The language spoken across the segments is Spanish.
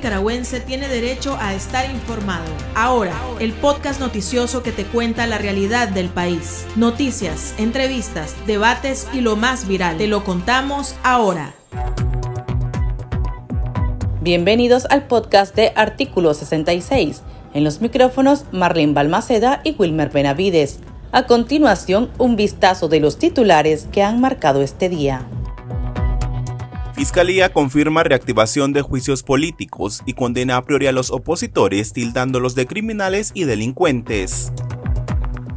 nicaragüense tiene derecho a estar informado. Ahora, el podcast noticioso que te cuenta la realidad del país. Noticias, entrevistas, debates y lo más viral. Te lo contamos ahora. Bienvenidos al podcast de Artículo 66. En los micrófonos, Marlene Balmaceda y Wilmer Benavides. A continuación, un vistazo de los titulares que han marcado este día. Fiscalía confirma reactivación de juicios políticos y condena a priori a los opositores, tildándolos de criminales y delincuentes.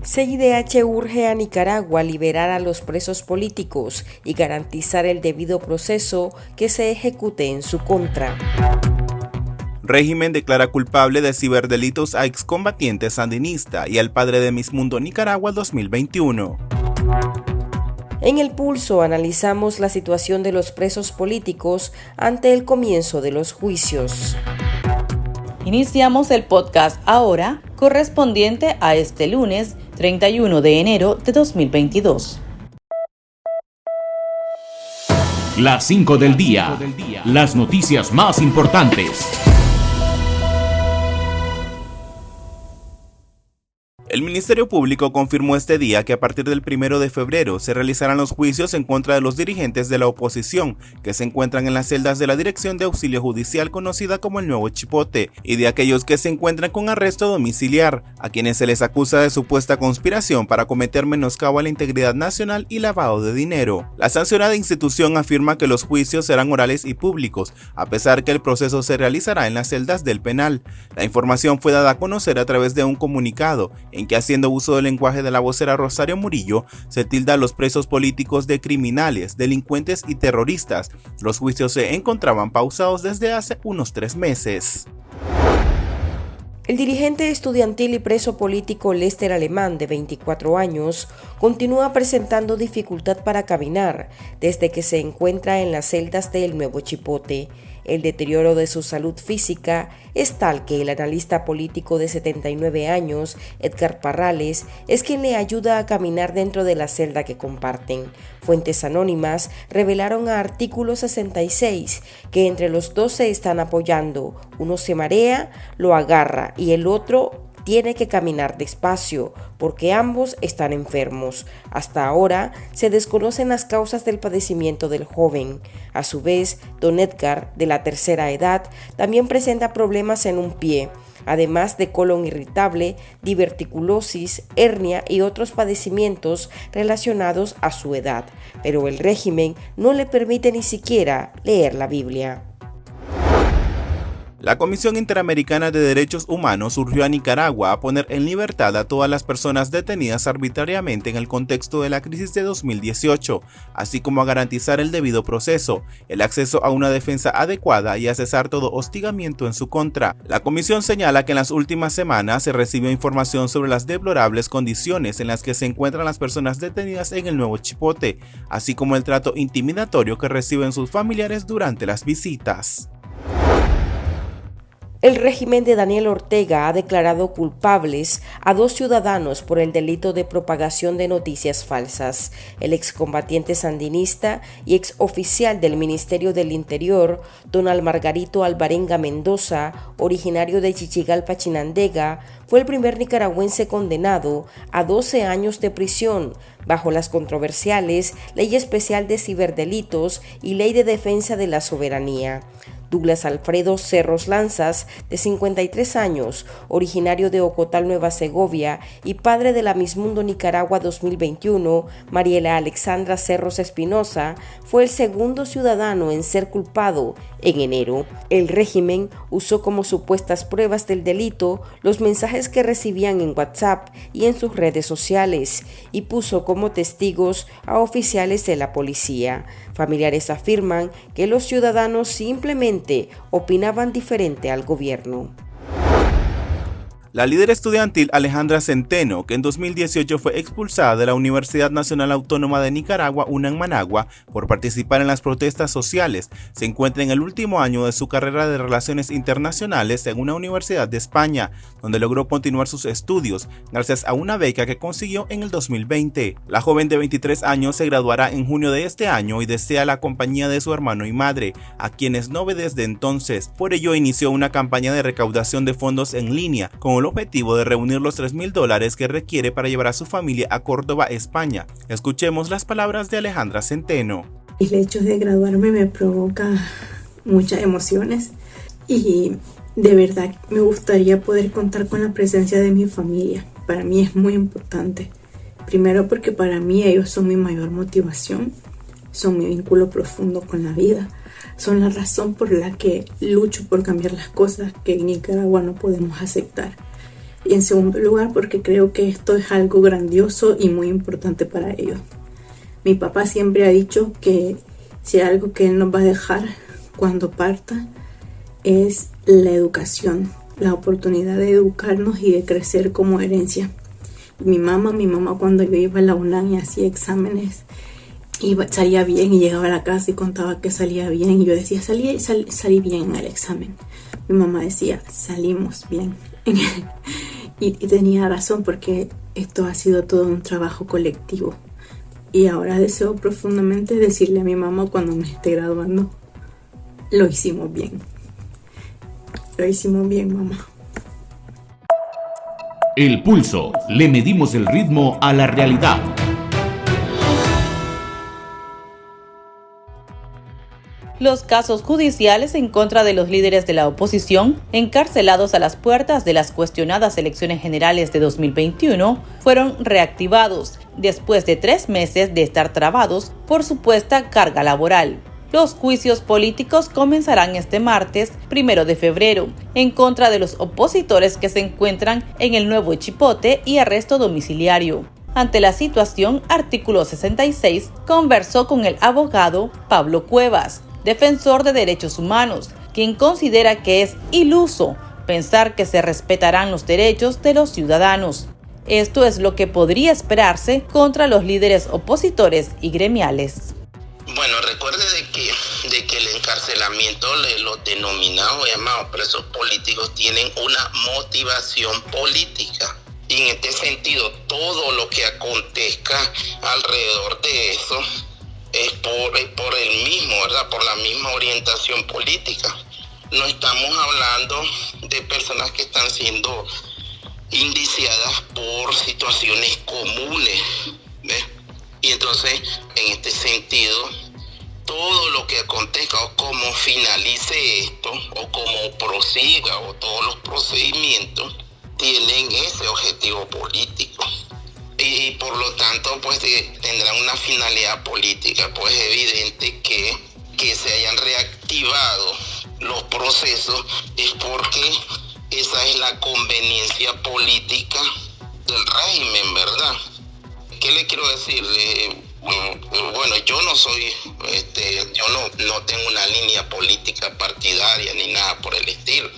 CIDH urge a Nicaragua a liberar a los presos políticos y garantizar el debido proceso que se ejecute en su contra. Régimen declara culpable de ciberdelitos a excombatiente sandinista y al padre de Miss Mundo Nicaragua 2021. En El Pulso analizamos la situación de los presos políticos ante el comienzo de los juicios. Iniciamos el podcast ahora, correspondiente a este lunes 31 de enero de 2022. Las 5 del día. Las noticias más importantes. El Ministerio Público confirmó este día que a partir del 1 de febrero se realizarán los juicios en contra de los dirigentes de la oposición que se encuentran en las celdas de la Dirección de Auxilio Judicial conocida como el Nuevo Chipote y de aquellos que se encuentran con arresto domiciliar, a quienes se les acusa de supuesta conspiración para cometer menoscabo a la integridad nacional y lavado de dinero. La sancionada institución afirma que los juicios serán orales y públicos, a pesar que el proceso se realizará en las celdas del penal. La información fue dada a conocer a través de un comunicado en que, haciendo uso del lenguaje de la vocera Rosario Murillo, se tilda a los presos políticos de criminales, delincuentes y terroristas. Los juicios se encontraban pausados desde hace unos 3 meses. El dirigente estudiantil y preso político Lester Alemán, de 24 años, continúa presentando dificultad para caminar desde que se encuentra en las celdas del Nuevo Chipote. El deterioro de su salud física es tal que el analista político de 79 años, Edgar Parrales, es quien le ayuda a caminar dentro de la celda que comparten. Fuentes anónimas revelaron a Artículo 66 que entre los dos se están apoyando. Uno se marea, lo agarra y el otro tiene que caminar despacio porque ambos están enfermos. Hasta ahora se desconocen las causas del padecimiento del joven. A su vez, don Edgar, de la tercera edad, también presenta problemas en un pie, además de colon irritable, diverticulosis, hernia y otros padecimientos relacionados a su edad. Pero el régimen no le permite ni siquiera leer la Biblia. La Comisión Interamericana de Derechos Humanos urgió a Nicaragua a poner en libertad a todas las personas detenidas arbitrariamente en el contexto de la crisis de 2018, así como a garantizar el debido proceso, el acceso a una defensa adecuada y a cesar todo hostigamiento en su contra. La comisión señala que en las últimas semanas se recibió información sobre las deplorables condiciones en las que se encuentran las personas detenidas en el Nuevo Chipote, así como el trato intimidatorio que reciben sus familiares durante las visitas. El régimen de Daniel Ortega ha declarado culpables a 2 ciudadanos por el delito de propagación de noticias falsas. El excombatiente sandinista y exoficial del Ministerio del Interior, don Margarito Alvarenga Mendoza, originario de Chichigalpa, Chinandega, fue el primer nicaragüense condenado a 12 años de prisión bajo las controversiales Ley Especial de Ciberdelitos y Ley de Defensa de la Soberanía. Douglas Alfredo Cerros Lanzas, de 53 años, originario de Ocotal, Nueva Segovia, y padre de la Miss Mundo Nicaragua 2021, Mariela Alexandra Cerros Espinosa, fue el segundo ciudadano en ser culpado en enero. El régimen usó como supuestas pruebas del delito los mensajes que recibían en WhatsApp y en sus redes sociales y puso como testigos a oficiales de la policía. Familiares afirman que los ciudadanos simplemente opinaban diferente al gobierno. La líder estudiantil Alejandra Centeno, que en 2018 fue expulsada de la Universidad Nacional Autónoma de Nicaragua, UNA en Managua, por participar en las protestas sociales, se encuentra en el último año de su carrera de Relaciones Internacionales en una universidad de España, donde logró continuar sus estudios gracias a una beca que consiguió en el 2020. La joven de 23 años se graduará en junio de este año y desea la compañía de su hermano y madre, a quienes no ve desde entonces. Por ello inició una campaña de recaudación de fondos en línea con el objetivo de reunir los $3,000 que requiere para llevar a su familia a Córdoba, España. Escuchemos las palabras de Alejandra Centeno. El hecho de graduarme me provoca muchas emociones y de verdad me gustaría poder contar con la presencia de mi familia. Para mí es muy importante. Primero porque para mí ellos son mi mayor motivación, son mi vínculo profundo con la vida, son la razón por la que lucho por cambiar las cosas que en Nicaragua no podemos aceptar. Y en segundo lugar porque creo que esto es algo grandioso y muy importante para ellos. Mi papá siempre ha dicho que si hay algo que él nos va a dejar cuando parta es la educación, la oportunidad de educarnos y de crecer como herencia. Mi mamá cuando yo iba a la UNAM y hacía exámenes, salía bien y llegaba a la casa y contaba que salía bien. Y yo decía, salí bien en el examen. Mi mamá decía, salimos bien. y tenía razón porque esto ha sido todo un trabajo colectivo. Y ahora deseo profundamente decirle a mi mamá cuando me esté graduando, lo hicimos bien. Lo hicimos bien, mamá. El Pulso. Le medimos el ritmo a la realidad. Los casos judiciales en contra de los líderes de la oposición, encarcelados a las puertas de las cuestionadas elecciones generales de 2021, fueron reactivados después de 3 meses de estar trabados por supuesta carga laboral. Los juicios políticos comenzarán este martes, 1 de febrero, en contra de los opositores que se encuentran en el Nuevo Chipote y arresto domiciliario. Ante la situación, Artículo 66 conversó con el abogado Pablo Cuevas, defensor de derechos humanos, quien considera que es iluso pensar que se respetarán los derechos de los ciudadanos. Esto es lo que podría esperarse contra los líderes opositores y gremiales. Bueno, recuerde de que el encarcelamiento de los denominados o llamados presos políticos tienen una motivación política. Y en este sentido, todo lo que acontezca alrededor de eso es por el mismo, ¿verdad? Por la misma orientación política. No estamos hablando de personas que están siendo indiciadas por situaciones comunes, ¿ves? Y entonces, en este sentido, todo lo que acontezca o cómo finalice esto, o cómo prosiga, o todos los procedimientos, tienen ese objetivo político. Y por lo tanto, pues tendrán una finalidad política. Pues es evidente que se hayan reactivado los procesos es porque esa es la conveniencia política del régimen, ¿verdad? ¿Qué le quiero decir? Bueno, yo no soy, yo no tengo una línea política partidaria ni nada por el estilo.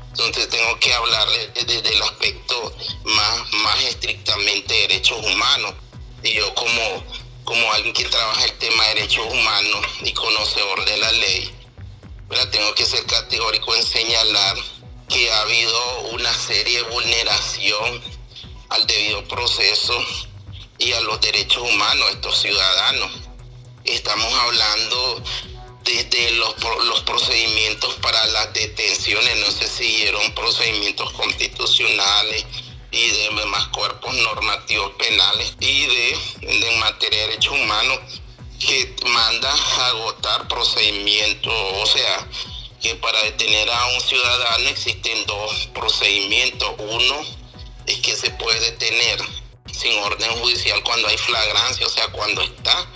Entonces tengo que hablarle desde el aspecto más estrictamente de derechos humanos. Y yo como alguien que trabaja el tema de derechos humanos y conocedor de la ley, ¿verdad? Tengo que ser categórico en señalar que ha habido una serie de vulneración al debido proceso y a los derechos humanos de estos ciudadanos. Estamos hablando desde los procedimientos para las detenciones, no se siguieron procedimientos constitucionales y de demás cuerpos normativos penales y en materia de derechos humanos que manda a agotar procedimientos. O sea, que para detener a un ciudadano existen 2 procedimientos. Uno es que se puede detener sin orden judicial cuando hay flagrancia, o sea, cuando está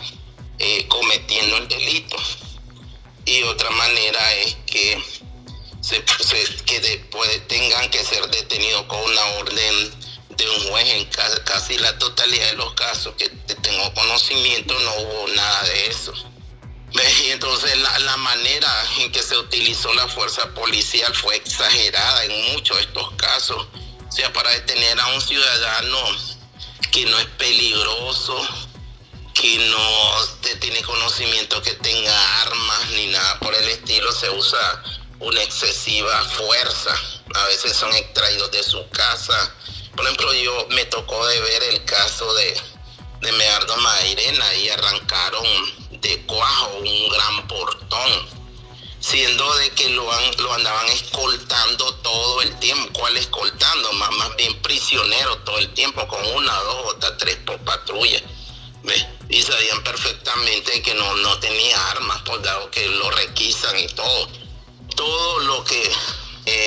cometiendo el delito. Y otra manera es que después tengan que ser detenidos con una orden de un juez. En casi la totalidad de los casos que tengo conocimiento no hubo nada de eso. Y entonces la manera en que se utilizó la fuerza policial fue exagerada en muchos de estos casos. sea, para detener a un ciudadano que no es peligroso, que no tiene conocimiento que tenga armas ni nada por el estilo, se usa una excesiva fuerza. A veces son extraídos de su casa. Por ejemplo, me tocó de ver el caso de Medardo Mairena y arrancaron de cuajo un gran portón, siendo de que lo andaban escoltando todo el tiempo. ¿Cuál escoltando? Más bien prisionero todo el tiempo, con 1, 2, hasta 3 por patrulla. ¿Ves? Y sabían perfectamente que no tenía armas, por dado que lo requisan y todo. Todo lo que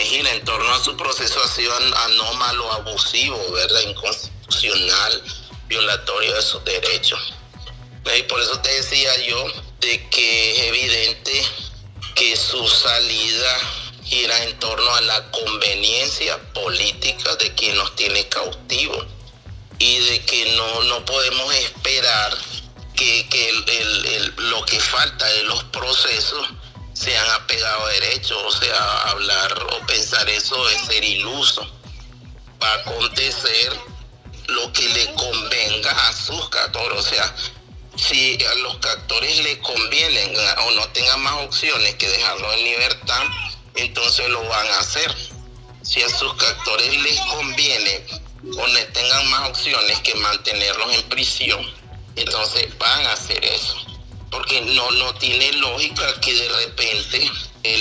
gira en torno a su proceso ha sido anómalo, abusivo, ¿verdad? Inconstitucional, violatorio de sus derechos. Y por eso te decía yo de que es evidente que su salida gira en torno a la conveniencia política de quien nos tiene cautivos, y de que no podemos esperar que lo que falta de los procesos sean apegados a derechos. O sea, hablar o pensar eso es ser iluso. Va a acontecer lo que le convenga a sus captores. O sea, si a los captores le convienen o no tengan más opciones que dejarlo en libertad, entonces lo van a hacer. Si a sus captores les conviene o no tengan más opciones que mantenerlos en prisión, entonces van a hacer eso. Porque no tiene lógica que de repente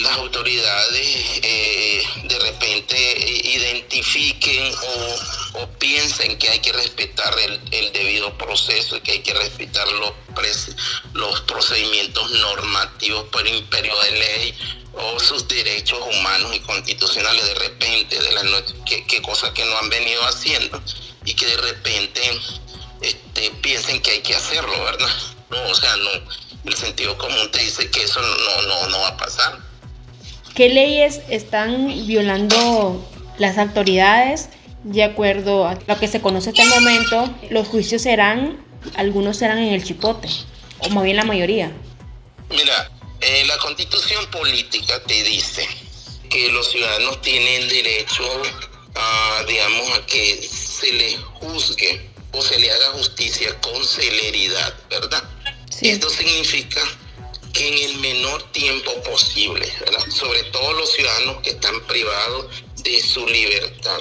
las autoridades de repente identifiquen o piensen que hay que respetar el debido proceso y que hay que respetar los procedimientos normativos por imperio de ley o sus derechos humanos y constitucionales de repente, que cosas que no han venido haciendo, y que de repente piensen que hay que hacerlo, ¿verdad? No, o sea, no, el sentido común te dice que eso no va a pasar. ¿Qué leyes están violando las autoridades? De acuerdo a lo que se conoce hasta el momento, los juicios algunos serán en el chipote, o más bien la mayoría. Mira, la Constitución política te dice que los ciudadanos tienen derecho a que se les juzgue o se le haga justicia con celeridad, ¿verdad? Sí. Esto significa que en el menor tiempo posible, ¿verdad? Sobre todo los ciudadanos que están privados de su libertad.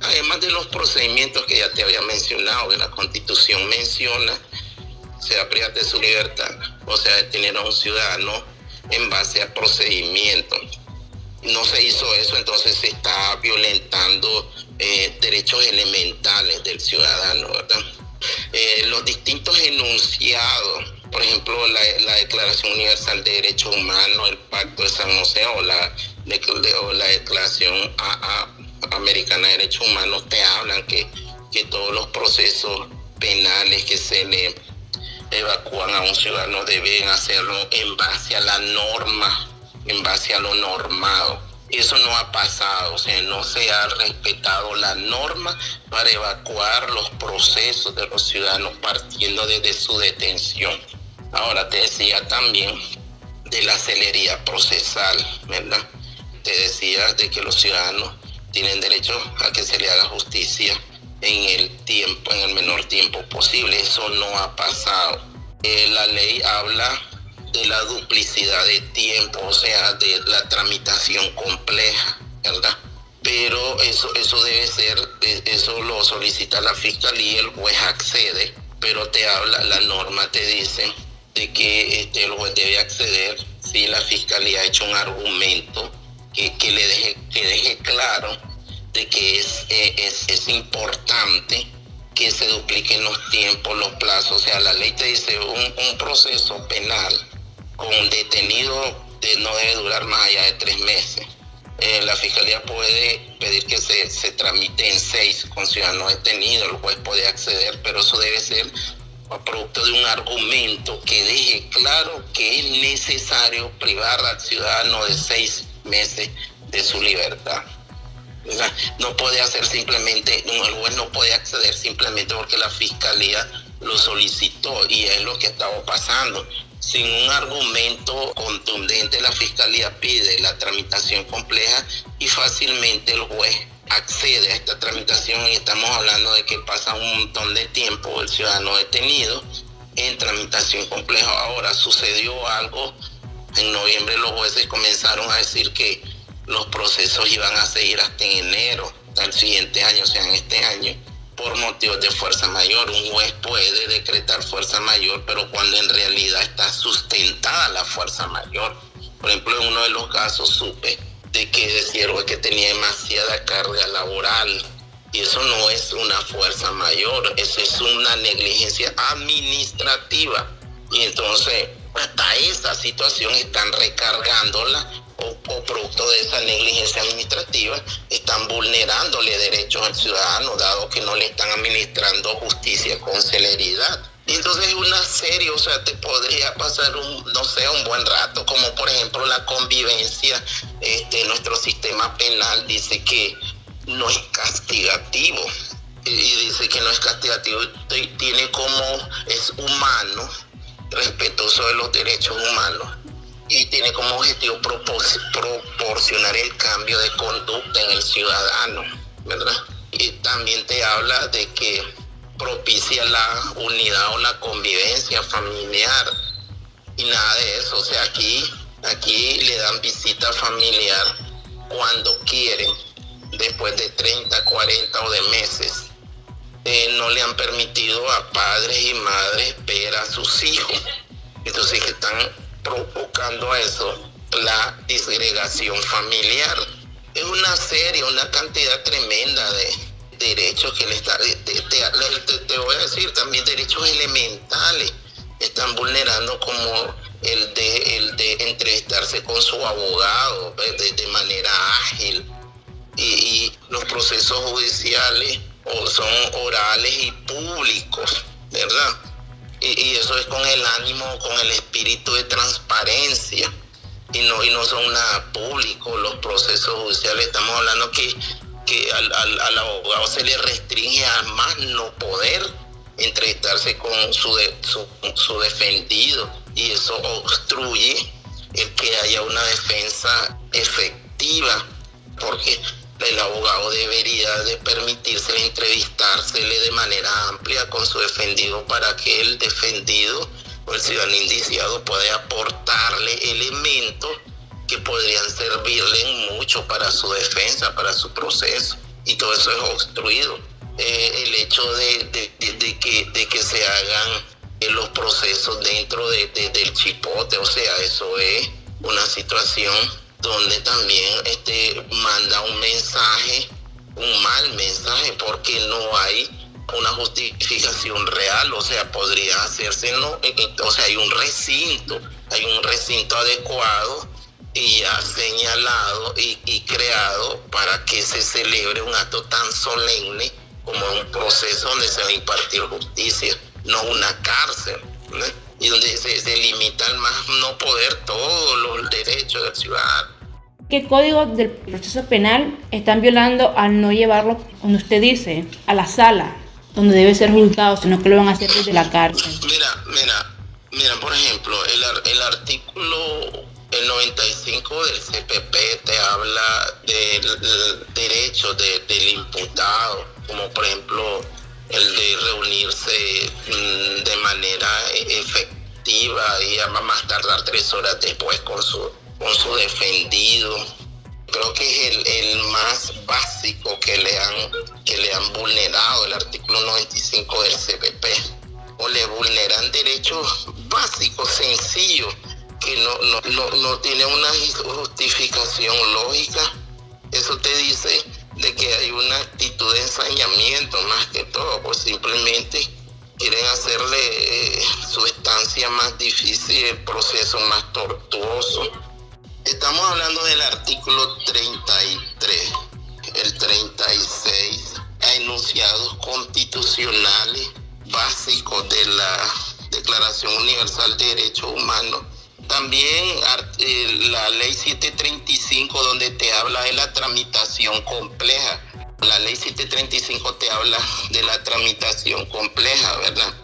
Además de los procedimientos que ya te había mencionado, que la Constitución menciona, sea privado de su libertad, o sea, detener a un ciudadano en base a procedimientos. No se hizo eso, entonces se está violentando derechos elementales del ciudadano, ¿verdad? Los distintos enunciados, por ejemplo, la Declaración Universal de Derechos Humanos, el Pacto de San José o la Declaración Americana de Derechos Humanos, te hablan que todos los procesos penales que se le evacúan a un ciudadano deben hacerlo en base a la norma, en base a lo normado. Eso no ha pasado, o sea, no se ha respetado la norma para evacuar los procesos de los ciudadanos partiendo desde su detención. Ahora te decía también de la celeridad procesal, ¿verdad? Te decía de que los ciudadanos tienen derecho a que se le haga justicia en el menor tiempo posible. Eso no ha pasado. La ley habla de la duplicidad de tiempo, o sea, de la tramitación compleja, ¿verdad? Pero eso debe ser, eso lo solicita la fiscalía, el juez accede, pero la norma te dice de que el juez debe acceder si la fiscalía ha hecho un argumento que deje claro de que es importante que se dupliquen los tiempos, los plazos. O sea, la ley te dice un proceso penal con detenido no debe durar más allá de 3 meses. La fiscalía puede pedir que se tramite en 6 con ciudadanos detenidos, el juez puede acceder, pero eso debe ser producto de un argumento que deje claro que es necesario privar al ciudadano de 6 meses de su libertad. No puede hacer simplemente, el juez no puede acceder simplemente porque la fiscalía lo solicitó, y es lo que estaba pasando. Sin un argumento contundente, la fiscalía pide la tramitación compleja y fácilmente el juez accede a esta tramitación, y estamos hablando de que pasa un montón de tiempo el ciudadano detenido en tramitación compleja. Ahora sucedió algo, en noviembre los jueces comenzaron a decir que los procesos iban a seguir hasta en enero del siguiente año, o sea, en este año, por motivos de fuerza mayor. Un juez puede decretar fuerza mayor, pero cuando en realidad está sustentada la fuerza mayor. Por ejemplo, en uno de los casos supe de que decían que tenía demasiada carga laboral, y eso no es una fuerza mayor, eso es una negligencia administrativa. Y entonces, hasta esa situación están recargándola, o producto de esa negligencia administrativa, están vulnerándole derechos al ciudadano, dado que no le están administrando justicia con celeridad. Y entonces es una serie, o sea, te podría pasar un buen rato, como por ejemplo la convivencia. Nuestro sistema penal dice que no es castigativo, y dice que no es castigativo, tiene como, es humano, respetuoso de los derechos humanos, y tiene como objetivo proporcionar el cambio de conducta en el ciudadano, ¿verdad? Y también te habla de que propicia la unidad o la convivencia familiar, y nada de eso. O sea, aquí le dan visita familiar cuando quieren, después de 30, 40 o de meses. No le han permitido a padres y madres ver a sus hijos. Entonces, que están provocando a eso, la disgregación familiar. Es una serie, una cantidad tremenda de derechos que le está, te voy a decir, también derechos elementales están vulnerando, como el de entrevistarse con su abogado de manera ágil, y los procesos judiciales son orales y públicos, ¿verdad? Y eso es con el ánimo, con el espíritu de transparencia, y no son nada públicos los procesos judiciales. Estamos hablando que al abogado se le restringe a más no poder entrevistarse con su defendido, y eso obstruye el que haya una defensa efectiva, porque el abogado debería de permitirse entrevistársele de manera amplia con su defendido, para que el defendido o el ciudadano indiciado pueda aportarle elementos que podrían servirle mucho para su defensa, para su proceso, y todo eso es obstruido. El hecho de que se hagan los procesos dentro del chipote, o sea, eso es una situación donde también manda un mensaje, un mal mensaje, porque no hay una justificación real. O sea, podría hacerse, ¿no? O sea, hay un recinto adecuado y ya señalado y creado para que se celebre un acto tan solemne como un proceso donde se va a impartir justicia, no una cárcel, ¿no? Y donde se limita al más no poder todos los derechos del ciudadano. ¿Qué códigos del proceso penal están violando al no llevarlo, donde usted dice, a la sala donde debe ser juzgado, sino que lo van a hacer desde la cárcel? Mira, por ejemplo, el artículo 95 del CPP te habla del derecho del imputado, como por ejemplo el de reunirse de manera efectiva y a más tardar 3 horas después con su defendido. Creo que es el más básico que le han vulnerado, el artículo 95 del CPP. O le vulneran derechos básicos, sencillos, que no tiene una justificación lógica. Eso te dice de que hay una actitud de ensañamiento más que todo, pues simplemente quieren hacerle su estancia más difícil, el proceso más tortuoso. Estamos hablando del artículo 33, el 36, a enunciados constitucionales básicos de la Declaración Universal de Derechos Humanos. También la ley 735, donde te habla de la tramitación compleja. La ley 735 te habla de la tramitación compleja, ¿verdad?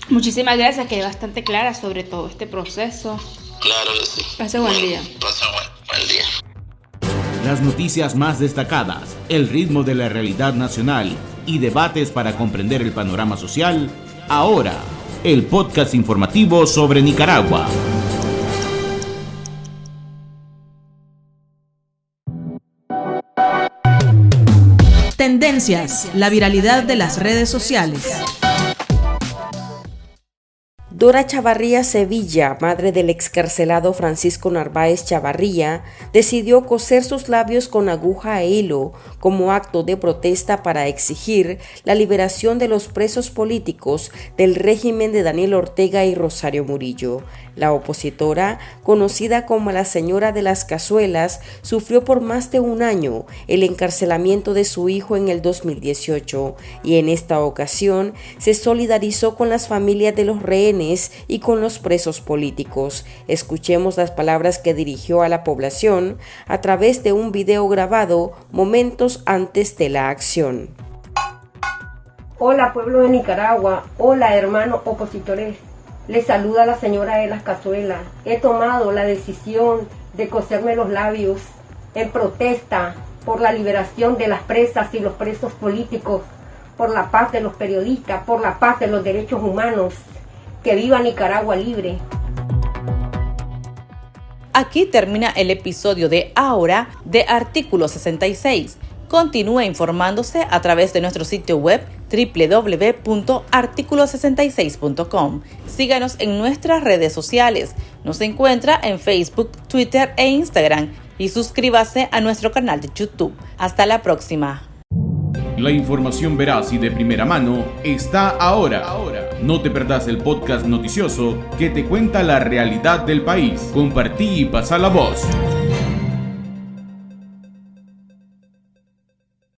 Muchísimas gracias, quedé bastante clara sobre todo este proceso. Claro que sí. Pase buen día. Pase buen día. Las noticias más destacadas, el ritmo de la realidad nacional y debates para comprender el panorama social. Ahora, el podcast informativo sobre Nicaragua. Tendencias, la viralidad de las redes sociales. Dora Chavarría Sevilla, madre del excarcelado Francisco Narváez Chavarría, decidió coser sus labios con aguja e hilo como acto de protesta para exigir la liberación de los presos políticos del régimen de Daniel Ortega y Rosario Murillo. La opositora, conocida como la Señora de las Cazuelas, sufrió por más de un año el encarcelamiento de su hijo en el 2018 y en esta ocasión se solidarizó con las familias de los rehenes y con los presos políticos. Escuchemos las palabras que dirigió a la población a través de un video grabado momentos antes de la acción. Hola pueblo de Nicaragua, hola hermanos opositores. Les saluda la Señora de las Cazuelas. He tomado la decisión de coserme los labios en protesta por la liberación de las presas y los presos políticos, por la paz de los periodistas, por la paz de los derechos humanos. ¡Que viva Nicaragua libre! Aquí termina el episodio de Ahora de Artículo 66. Continúe informándose a través de nuestro sitio web www.articulo66.com. Síganos en nuestras redes sociales. Nos encuentra en Facebook, Twitter e Instagram y suscríbase a nuestro canal de YouTube. Hasta la próxima. La información veraz y de primera mano está ahora. No te perdás el podcast noticioso que te cuenta la realidad del país. Compartí y pasa la voz.